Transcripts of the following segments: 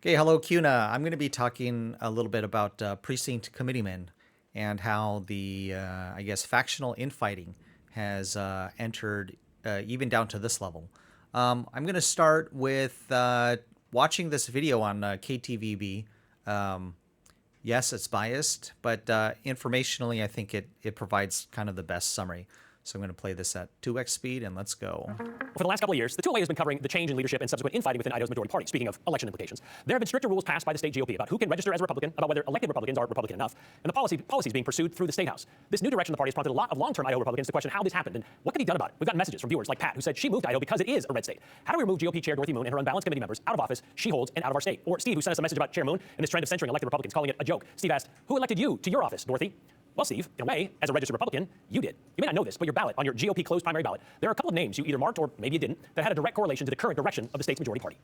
Okay, hello, CUNA. I'm going to be talking a little bit about Precinct Committeemen and how the, I guess, factional infighting has entered even down to this level. I'm going to start with watching this video on KTVB. Yes, it's biased, but informationally, I think it provides kind of the best summary. So I'm going to play this at 2x speed, and let's go. For the last couple of years, the 2LA has been covering the change in leadership and subsequent infighting within Idaho's majority party. Speaking of election implications, there have been stricter rules passed by the state GOP about who can register as a Republican, about whether elected Republicans are Republican enough, and the policies being pursued through the State House. This new direction of the party has prompted a lot of long-term Idaho Republicans to question how this happened and what can be done about it. We've gotten messages from viewers like Pat, who said she moved to Idaho because it is a red state. How do we remove GOP Chair Dorothy Moon and her unbalanced committee members out of office she holds and out of our state? Or Steve, who sent us a message about Chair Moon and this trend of censoring elected Republicans, calling it a joke. Steve asked, who elected you to your office, Dorothy? Well, Steve, in a way, as a registered Republican, you did. You may not know this, but your ballot, on your GOP closed primary ballot, there are a couple of names you either marked or maybe you didn't that had a direct correlation to the current direction of the state's majority party.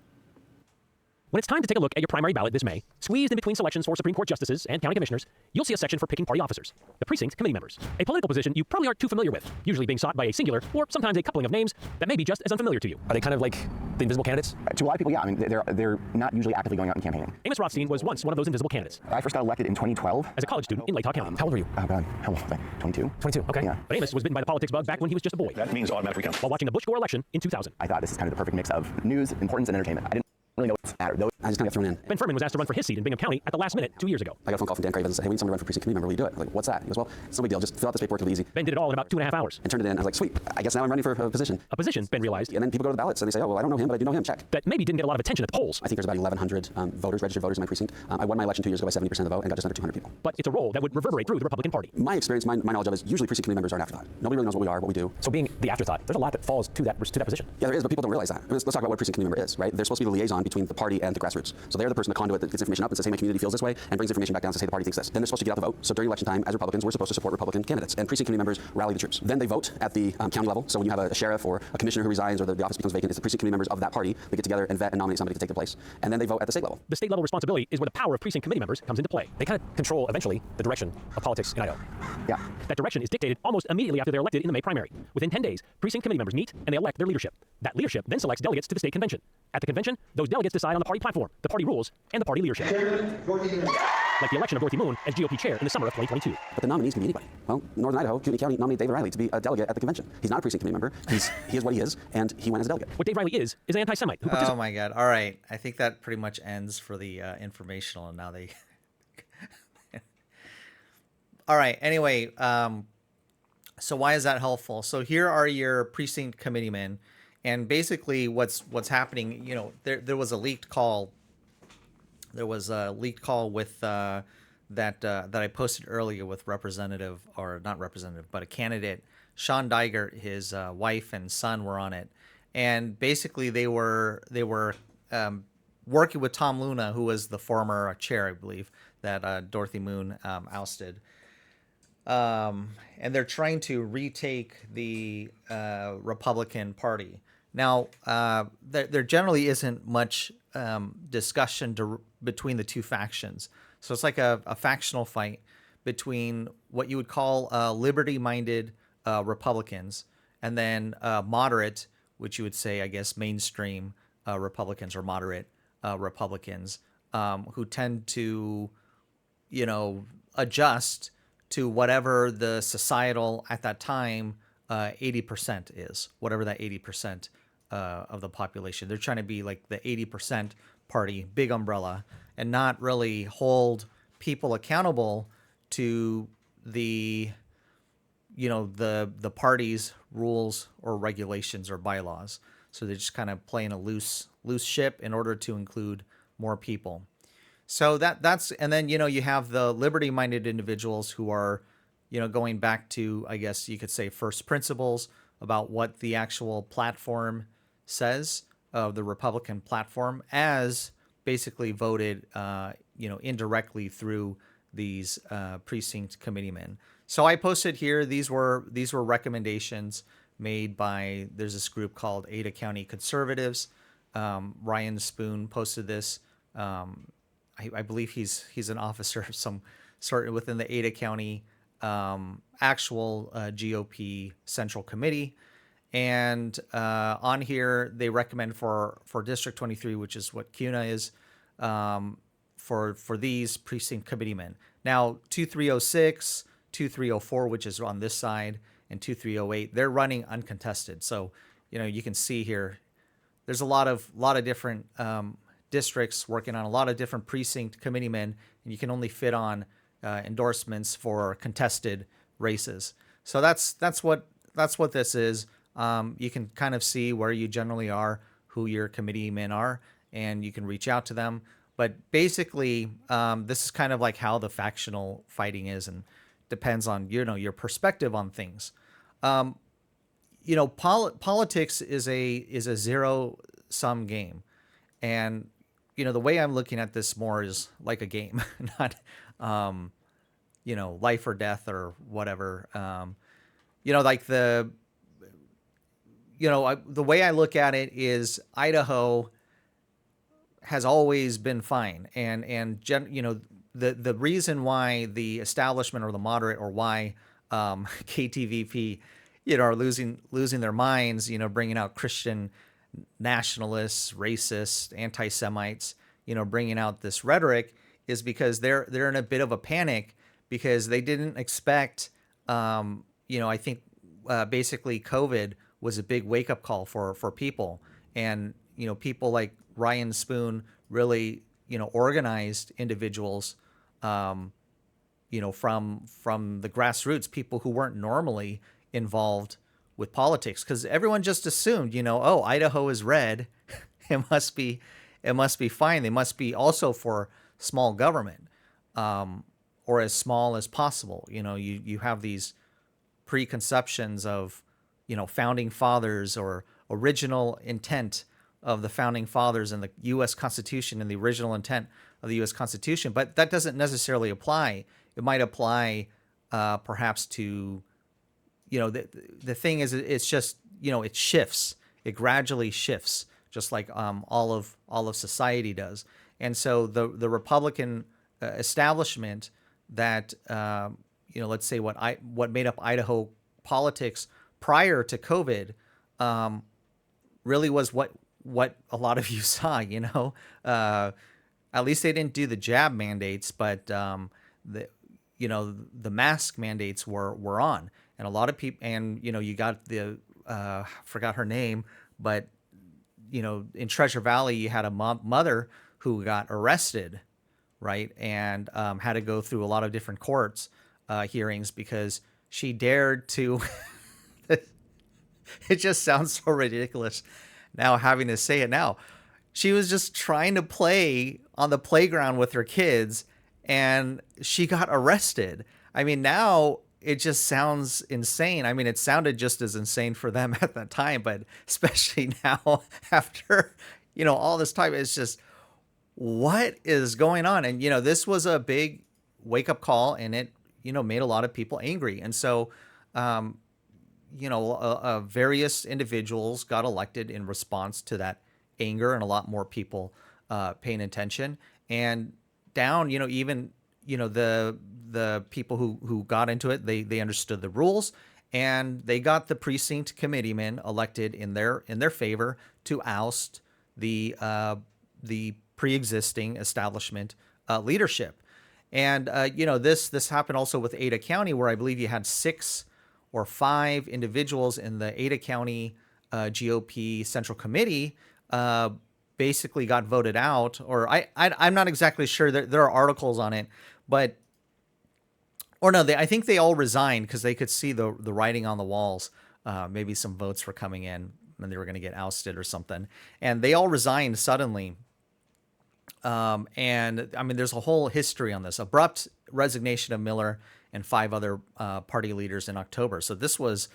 When it's time to take a look at your primary ballot this May, squeezed in between selections for Supreme Court justices and county commissioners, you'll see a section for picking party officers, the precinct committee members, a political position you probably aren't too familiar with, usually being sought by a singular or sometimes a coupling of names that may be just as unfamiliar to you. Are they kind of like the invisible candidates? To a lot of people, yeah. I mean, they're not usually actively going out and campaigning. Amos Rothstein was once one of those invisible candidates. I first got elected in 2012. As a college student in Latah County. How old were you? Oh, God. How old was I? 22? 22, okay. Yeah. But Amos was bitten by the politics bug back when he was just a boy. That means automatic recount. While watching the Bush-Gore election in 2000. I thought this is kind of the perfect mix of news, importance, and entertainment. I didn't really know what mattered. I just kind of got thrown in. Ben Furman was asked to run for his seat in Bingham County at the last minute 2 years ago. I got a phone call from Dan Craven and said, hey, we need somebody to run for precinct committee member. Will you do it? I was like, what's that? He goes, well, it's no big deal. Just fill out this paperwork. It'll be easy. Ben did it all in about 2.5 hours. And turned it in. I was like, sweet. I guess now I'm running for a position. A position, Ben realized. And then people go to the ballots and they say, oh, well, I don't know him, but I do know him. Check. That maybe didn't get a lot of attention at the polls. I think there's about 1,100 registered voters in my precinct. I won my election 2 years ago by 70% of the vote and got just under 200 people. But it's a role that would reverberate through the Republican Party. My experience, my knowledge of it is usually precinct committee members are an afterthought. Nobody really knows what we are, what we do. So being the afterthought, there's a lot that falls to that position. Yeah, there is, but people don't realize that. I mean, let's talk about what a precinct committee member is, right? They're supposed to be the liaison between the party and the grassroots. So they're the person, the conduit that gets information up and says, hey, my community feels this way, and brings information back down to say the party thinks this. Then they're supposed to get out the vote. So during election time, as Republicans, we're supposed to support Republican candidates. And precinct committee members rally the troops. Then they vote at the county level. So when you have a sheriff or a commissioner who resigns or the office becomes vacant, it's the precinct committee members of that party that get together and vet and nominate somebody to take the place. And then they vote at the state level. The state level responsibility is where the power of precinct committee members comes into play. They kind of control, eventually, the direction of politics in Idaho. Yeah. That direction is dictated almost immediately after they're elected in the May primary. Within 10 days, precinct committee members meet and they elect their leadership. That leadership then selects delegates to the state convention. At the convention, those delegates decide on the party platform, the party rules, and the party leadership. Like the election of Dorothy Moon as GOP chair in the summer of 2022. But the nominees can be anybody. Well, Northern Idaho, Community County nominated David Riley to be a delegate at the convention. He's not a precinct committee member. He is what he is, and he went as a delegate. What Dave Riley is an anti-Semite. Oh my God. All right. I think that pretty much ends for the informational, and now they... All right. Anyway, so why is that helpful? So here are your precinct committeemen, and basically what's happening, you know, there was a leaked call. There was a leaked call with that I posted earlier with representative, or not representative, but a candidate, Sean Digert. His wife and son were on it, and basically they were working with Tom Luna, who was the former chair, I believe, that Dorothy Moon ousted. And they're trying to retake the Republican Party. Now, there generally isn't much discussion between the two factions. So it's like a factional fight between what you would call liberty-minded Republicans and then moderate, which you would say, I guess, mainstream Republicans or moderate Republicans who tend to, you know, adjust to whatever the societal at that time 80% is, whatever that 80% of the population. They're trying to be like the 80% party, big umbrella, and not really hold people accountable to the, you know, the party's rules or regulations or bylaws. So they're just kind of playing a loose ship in order to include more people. So that's, and then, you know, you have the liberty-minded individuals who are, you know, going back to, I guess you could say, first principles about what the actual platform says of the Republican platform, as basically voted, you know, indirectly through these precinct committeemen. So I posted here, these were recommendations made by, there's this group called Ada County Conservatives. Ryan Spoon posted this. I believe he's an officer of some sort within the Ada County actual GOP Central Committee. And on here, they recommend for District 23, which is what CUNA is, for these precinct committeemen. Now 2306, 2304, which is on this side, and 2308, they're running uncontested. So you can see here there's a lot of different districts working on a lot of different precinct committeemen, and you can only fit on endorsements for contested races. So that's what this is. You can kind of see where you generally are, who your committeemen are, and you can reach out to them. But basically, this is kind of like how the factional fighting is, and depends on your perspective on things. Politics is a zero sum game, and the way I'm looking at this more is like a game, not life or death or whatever. Like the way I look at it is Idaho has always been fine, and the reason why the establishment or the moderate, or why KTVP are losing their minds, bringing out Christian nationalists, racists, anti-Semites, bringing out this rhetoric, is because they're in a bit of a panic, because they didn't expect, I think basically COVID was a big wake-up call for people, and people like Ryan Spoon really organized individuals, from the grassroots, people who weren't normally involved with politics, because everyone just assumed, oh, Idaho is red, it must be fine. They must be also for small government, or as small as possible. You have these preconceptions of founding fathers, or original intent of the founding fathers and the U.S. Constitution, and the original intent of the U.S. Constitution, but that doesn't necessarily apply. It might apply perhaps to the thing is, it's just it shifts. It gradually shifts, just like all of society does. And so the Republican establishment that let's say what made up Idaho politics prior to COVID really was what a lot of you saw. At least they didn't do the jab mandates, but the mask mandates were on. And a lot of people, and you got the forgot her name, but in Treasure Valley you had a mother who got arrested, right, and had to go through a lot of different courts hearings because she dared to. It just sounds so ridiculous now having to say it now. She was just trying to play on the playground with her kids, and she got arrested. I mean, now it just sounds insane. I mean, it sounded just as insane for them at that time, but especially now after, all this time, it's just, what is going on? And, this was a big wake up call, and it, made a lot of people angry. And so, various individuals got elected in response to that anger, and a lot more people paying attention. And down, even the people who got into it, they understood the rules, and they got the precinct committeemen elected in their favor to oust the pre-existing establishment leadership. And this happened also with Ada County, where I believe you had 6 or 5 individuals in the Ada County GOP Central Committee basically got voted out, or I'm not exactly sure. There are articles on it, but I think they all resigned because they could see the writing on the walls. Maybe some votes were coming in and they were going to get ousted or something, and they all resigned suddenly. And I mean, there's a whole history on this abrupt resignation of Miller and 5 other party leaders in October. So this was,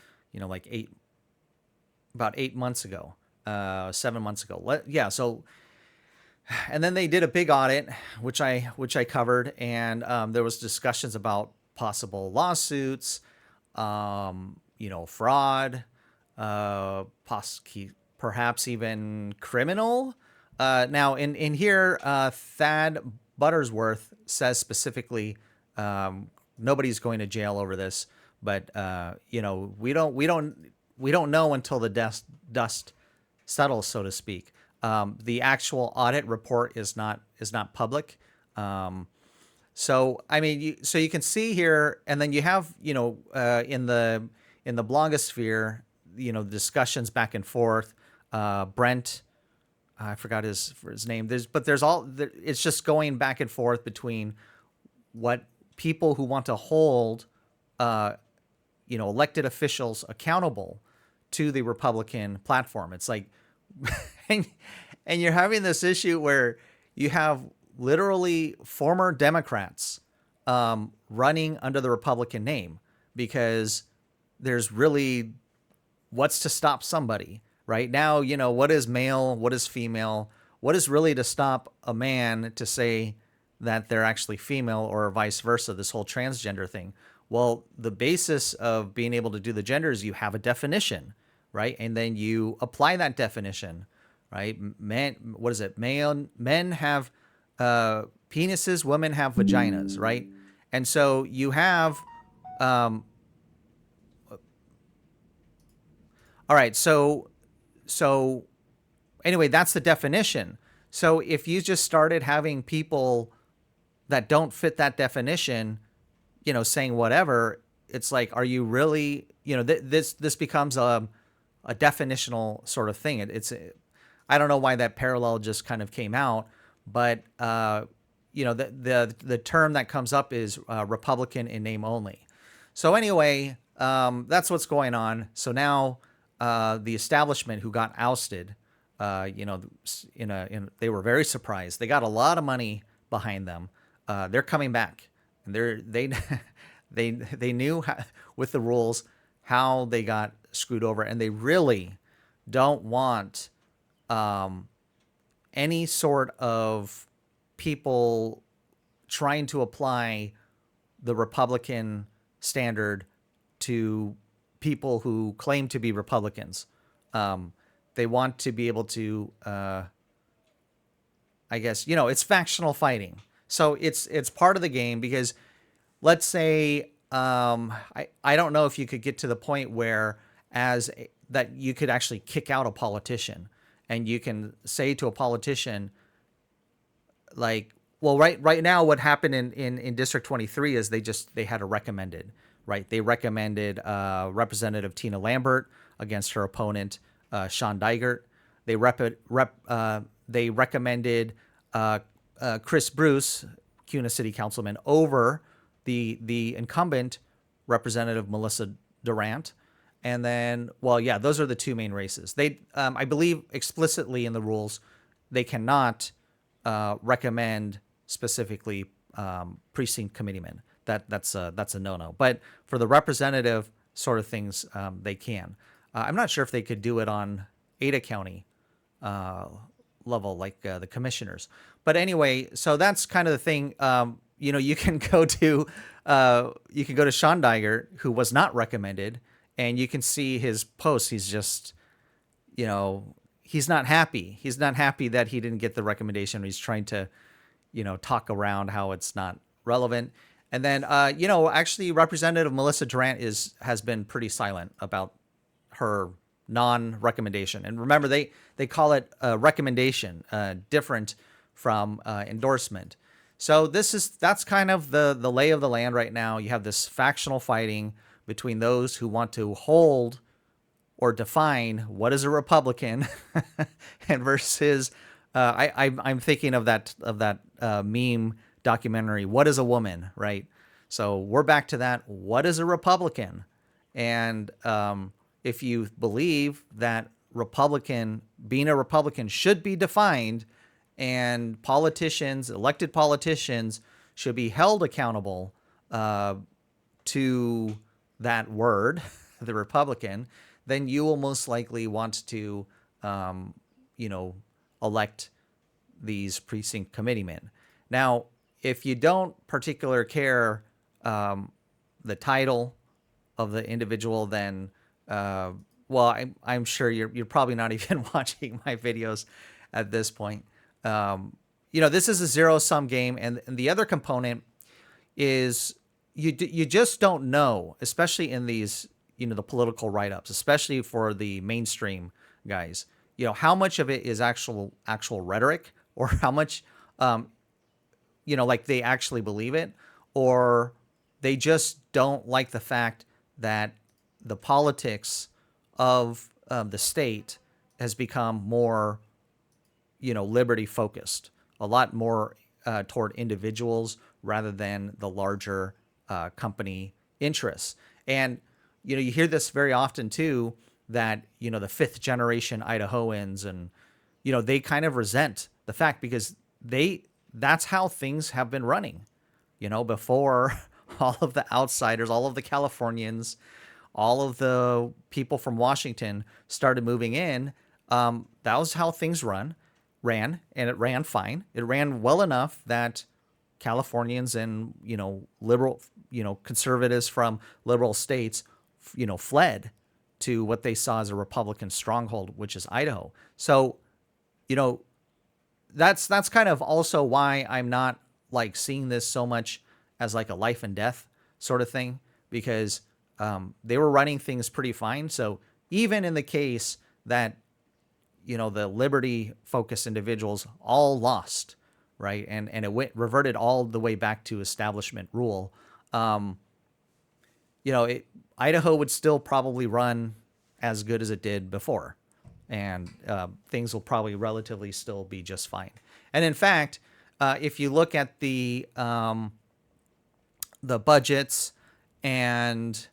about 8 months ago. 7 months ago. Yeah. So, and then they did a big audit, which I covered, and there was discussions about possible lawsuits, fraud, perhaps even criminal. Now in here, Thad Buttersworth says specifically, nobody's going to jail over this, but we don't know until the dust settles, so to speak. The actual audit report is not public. So I mean, so you can see here, and then you have in the blogosphere, discussions back and forth. Brent, I forgot his name. It's just going back and forth between what people who want to hold elected officials accountable to the Republican platform. It's like, and you're having this issue where you have literally former Democrats running under the Republican name, because there's really, what's to stop somebody right now? What is male? What is female? What is really to stop a man to say that they're actually female, or vice versa, this whole transgender thing? Well, the basis of being able to do the gender is you have a definition, right? And then you apply that definition, right? Men, what is it? Men have penises, women have vaginas, right? And so you have, all right, so anyway, that's the definition. So if you just started having people that don't fit that definition, saying whatever, it's like, are you really, this becomes a definitional sort of thing. I don't know why that parallel just kind of came out, but the term that comes up is Republican in name only. So anyway, that's what's going on. So now the establishment, who got ousted, they were very surprised. They got a lot of money behind them. They're coming back, and they knew how, with the rules, how they got screwed over, and they really don't want any sort of people trying to apply the Republican standard to people who claim to be Republicans. They want to be able to, I guess, it's factional fighting. So it's part of the game, because let's say, I don't know if you could get to the point where that you could actually kick out a politician, and you can say to a politician, like, well, right now what happened in District 23 is they had a recommended, right? They recommended Representative Tina Lambert against her opponent, Sean Dygert. They recommended Chris Bruce, CUNA City Councilman, over the incumbent Representative Melissa Durant. And then, well, yeah, those are the two main races. I believe explicitly in the rules, they cannot recommend specifically precinct committeemen. That's a no-no. But for the representative sort of things, they can. I'm not sure if they could do it on Ada County level, like the commissioners. But anyway, so that's kind of the thing. You can go to Sean Dygert, who was not recommended, and you can see his posts. He's just, he's not happy. He's not happy that he didn't get the recommendation. He's trying to, talk around how it's not relevant. And then, actually, Representative Melissa Durant has been pretty silent about her non-recommendation. And remember, they call it a recommendation, different from endorsement. So that's kind of the lay of the land right now. You have this factional fighting between those who want to hold or define what is a Republican, and versus I'm thinking of that meme documentary, What is a Woman, right? So we're back to that. What is a Republican? And if you believe that being a Republican should be defined, and elected politicians should be held accountable to that word, the Republican, then you will most likely want to, elect these precinct committeemen. Now, if you don't particularly care the title of the individual, then, I'm sure you're probably not even watching my videos at this point. This is a zero-sum game, and the other component is you just don't know, especially in these, the political write-ups, especially for the mainstream guys, how much of it is actual rhetoric, or how much like they actually believe it, or they just don't like the fact that the politics of the state has become more, liberty focused, a lot more toward individuals rather than the larger company interests. And, you hear this very often too, that, the fifth generation Idahoans and, they kind of resent the fact because that's how things have been running, before all of the outsiders, all of the Californians, all of the people from Washington started moving in. That was how things ran, and it ran fine. It ran well enough that Californians and, liberal, conservatives from liberal states, fled to what they saw as a Republican stronghold, which is Idaho. So, you know, that's kind of also why I'm not like seeing this so much as like a life and death sort of thing, because they were running things pretty fine. So even in the case that, the liberty focused individuals all lost, right, and reverted all the way back to establishment rule, Idaho would still probably run as good as it did before, and things will probably relatively still be just fine. And in fact, if you look at the budgets and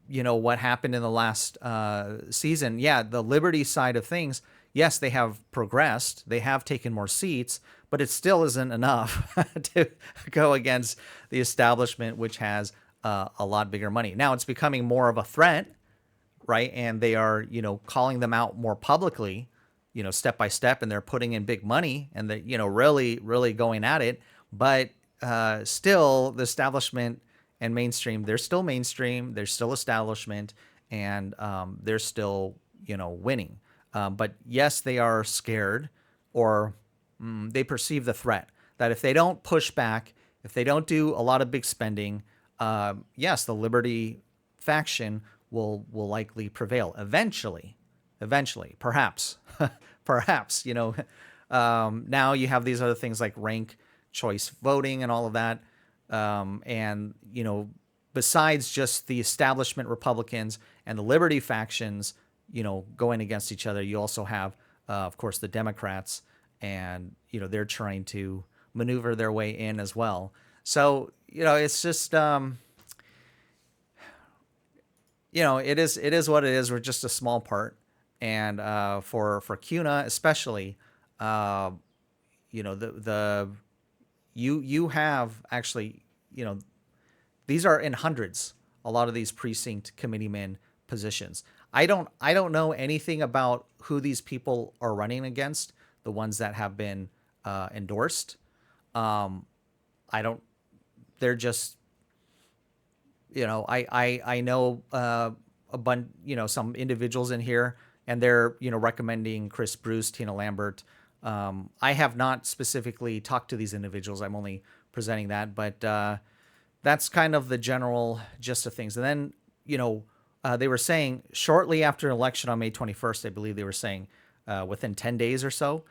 what happened in the last season, the Liberty side of things, yes, they have progressed, they have taken more seats, but it still isn't enough to go against the establishment, which has a lot bigger money. Now it's becoming more of a threat, right? And they are, calling them out more publicly, step by step, and they're putting in big money, and they're, really, really going at it. But still, the establishment and mainstream, they're still mainstream, they're still establishment, and they're still, winning. But yes, they are scared, or they perceive the threat that if they don't push back, if they don't do a lot of big spending, yes, the Liberty faction will likely prevail eventually, perhaps, perhaps, now you have these other things like rank choice voting and all of that. And, besides just the establishment Republicans and the Liberty factions, going against each other, you also have, of course, the Democrats, and, they're trying to maneuver their way in as well. So, it's just, it is what it is. We're just a small part. And for CUNA especially, you have actually, these are in hundreds, a lot of these precinct committeemen positions. I don't know anything about who these people are running against, the ones that have been endorsed. They're just, I know a bunch, some individuals in here, and they're, recommending Chris Bruce, Tina Lambert. I have not specifically talked to these individuals. I'm only presenting that, but that's kind of the general gist of things. And then, they were saying shortly after an election on May 21st, I believe they were saying within 10 days or so,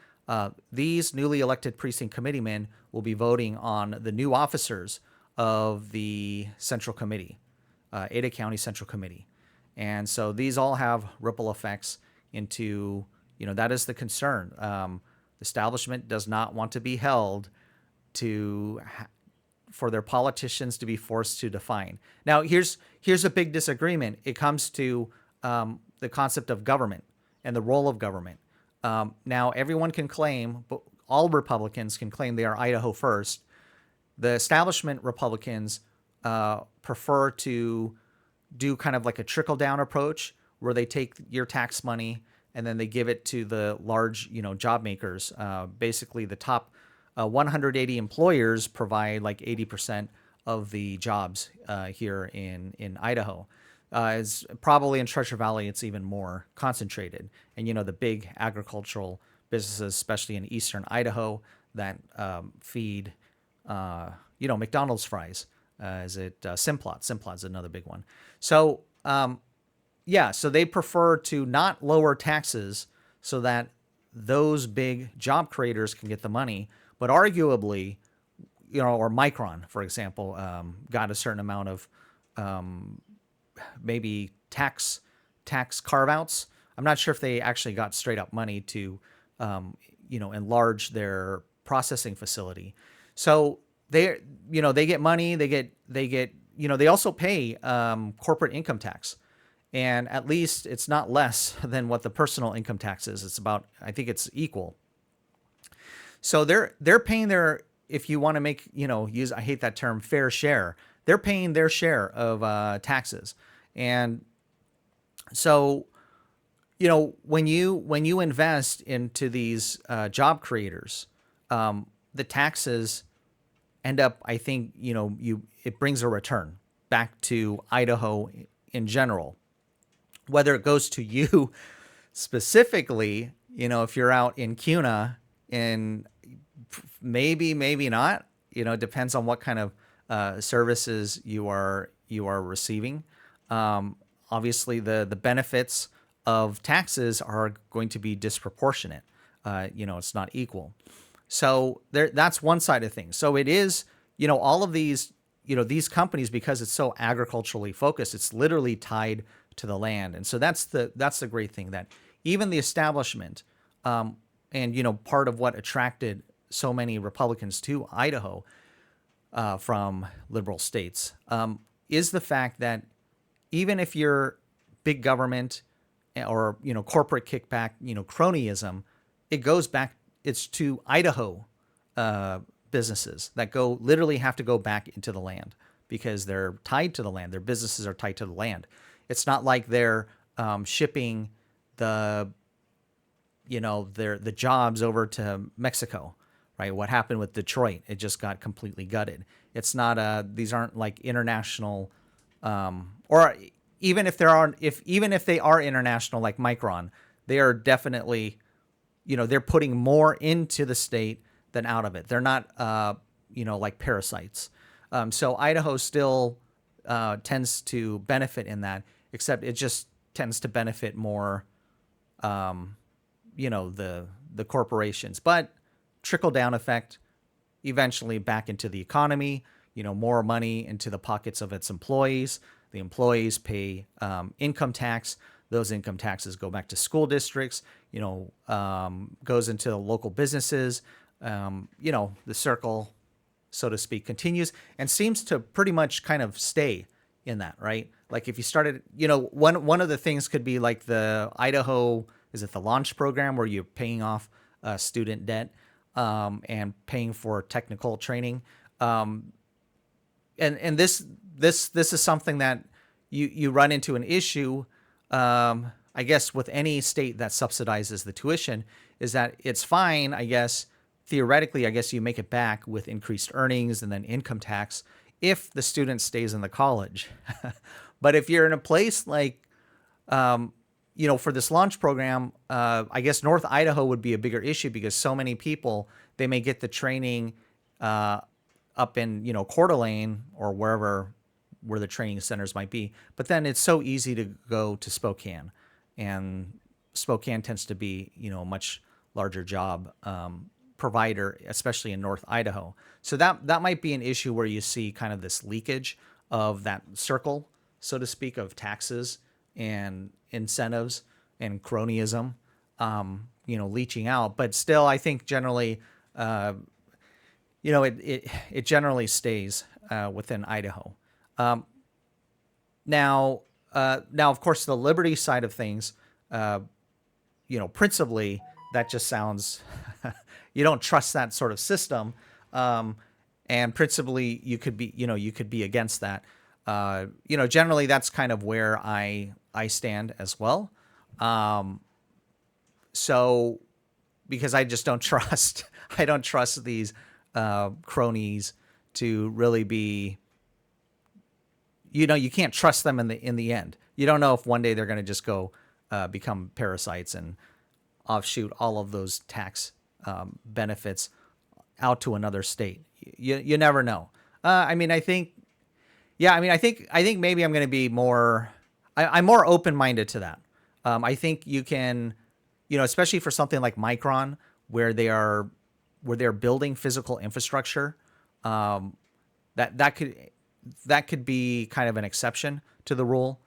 these newly elected precinct committeemen will be voting on the new officers of the Central Committee, Ada County Central Committee. And so these all have ripple effects into, that is the concern. The establishment does not want to be held to for their politicians to be forced to define. Now, here's a big disagreement. It comes to the concept of government and the role of government. Now, everyone can claim, but all Republicans can claim they are Idaho first. The establishment Republicans prefer to do kind of like a trickle-down approach, where they take your tax money and then they give it to the large, job makers. Basically, the top 180 employers provide like 80% of the jobs here in Idaho. It's probably in Treasure Valley, it's even more concentrated. And, the big agricultural businesses, especially in eastern Idaho, that feed, McDonald's fries. Is it Simplot? Simplot's another big one. So, so they prefer to not lower taxes so that those big job creators can get the money, but arguably, or Micron, for example, got a certain amount of maybe tax carve outs. I'm not sure if they actually got straight up money to enlarge their processing facility. So they get money. They get they also pay corporate income tax, and at least it's not less than what the personal income tax is. It's about, I think it's equal. So they're paying their, if you want to make, use, I hate that term, fair share. They're paying their share of taxes. And so, when you invest into these job creators, the taxes end up, I think, it brings a return back to Idaho in general. Whether it goes to you specifically, if you're out in CUNA, and maybe not, it depends on what kind of services you are receiving. Obviously, the benefits of taxes are going to be disproportionate. It's not equal. So that's one side of things. So it is, all of these, these companies, because it's so agriculturally focused, it's literally tied to the land. And so that's the great thing, that even the establishment, and part of what attracted so many Republicans to Idaho from liberal states is the fact that even if you're big government or corporate kickback, cronyism, it goes back. It's to Idaho businesses that literally have to go back into the land because they're tied to the land. Their businesses are tied to the land. It's not like they're shipping the jobs over to Mexico, right? What happened with Detroit? It just got completely gutted. It's not these aren't like international, or even if they are international, like Micron, they are definitely, they're putting more into the state than out of it. They're not, like parasites. So Idaho still tends to benefit in that, except it just tends to benefit more, the corporations, but trickle down effect eventually back into the economy, more money into the pockets of its employees. The employees pay income tax. Those income taxes go back to school districts, goes into the local businesses. The circle, so to speak, continues and seems to pretty much kind of stay in that, right? Like if you started, one of the things could be like the Idaho, is it the launch program where you're paying off student debt and paying for technical training? And this is something that you run into an issue, I guess, with any state that subsidizes the tuition, is that it's fine, I guess, theoretically, I guess you make it back with increased earnings and then income tax if the student stays in the college. But if you're in a place like, for this launch program, I guess North Idaho would be a bigger issue because so many people, they may get the training up in, Coeur d'Alene or where the training centers might be. But then it's so easy to go to Spokane, and Spokane tends to be, a much larger job provider, especially in North Idaho. So that might be an issue where you see kind of this leakage of that circle, so to speak, of taxes and incentives and cronyism, leaching out. But still, I think generally, it generally stays within Idaho. Now, of course, the liberty side of things, principally, that just sounds, you don't trust that sort of system. And principally, you could be against that. Generally, that's kind of where I stand as well. So, because I just don't trust, I don't trust these cronies to really be, you can't trust them in the end. You don't know if one day they're going to just go become parasites and offshoot all of those tax benefits out to another state. You never know. I think maybe I'm going to be more. I'm more open-minded to that. I think you can, especially for something like Micron, where they are, they're building physical infrastructure, that could be kind of an exception to the rule,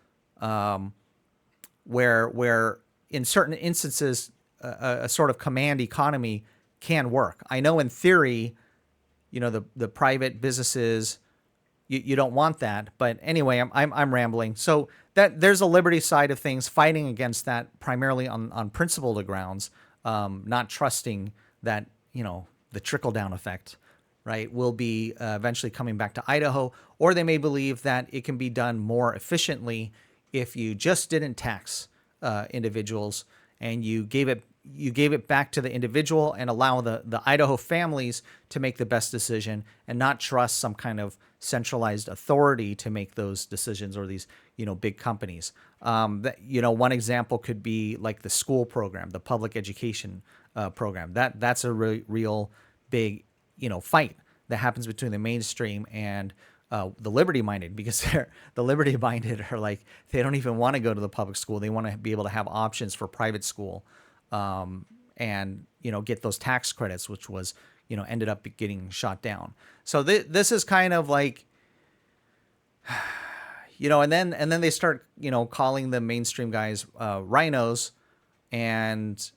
where in certain instances a sort of command economy can work. I know in theory, the private businesses, you don't want that, but anyway, I'm rambling. So that there's a liberty side of things, fighting against that primarily on principled grounds, not trusting that the trickle down effect, right, will be eventually coming back to Idaho, or they may believe that it can be done more efficiently if you just didn't tax individuals and you gave it back to the individual and allow the Idaho families to make the best decision and not trust some kind of centralized authority to make those decisions, or these big companies. One example could be like the school program, the public education program. That's a real big fight that happens between the mainstream and the liberty-minded, because the liberty-minded are like, they don't even want to go to the public school. They want to be able to have options for private school, and get those tax credits, which was ended up getting shot down. So this is kind of like, and then they start calling the mainstream guys rhinos, and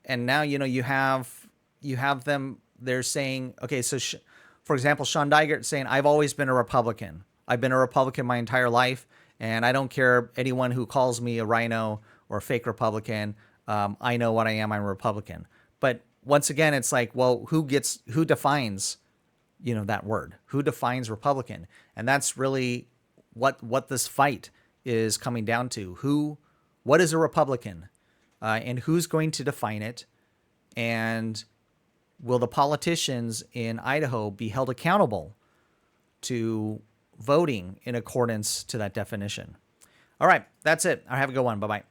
now you have them. They're saying, okay, so for example, Sean Digert saying, I've always been a Republican. I've been a Republican my entire life, and I don't care anyone who calls me a rhino or a fake Republican. I know what I am. I'm a Republican. But once again, it's like, well, who defines, that word? Who defines Republican? And that's really what this fight is coming down to. What is a Republican? And who's going to define it? And will the politicians in Idaho be held accountable to voting in accordance to that definition? All right, that's it. Have a good one. Bye-bye.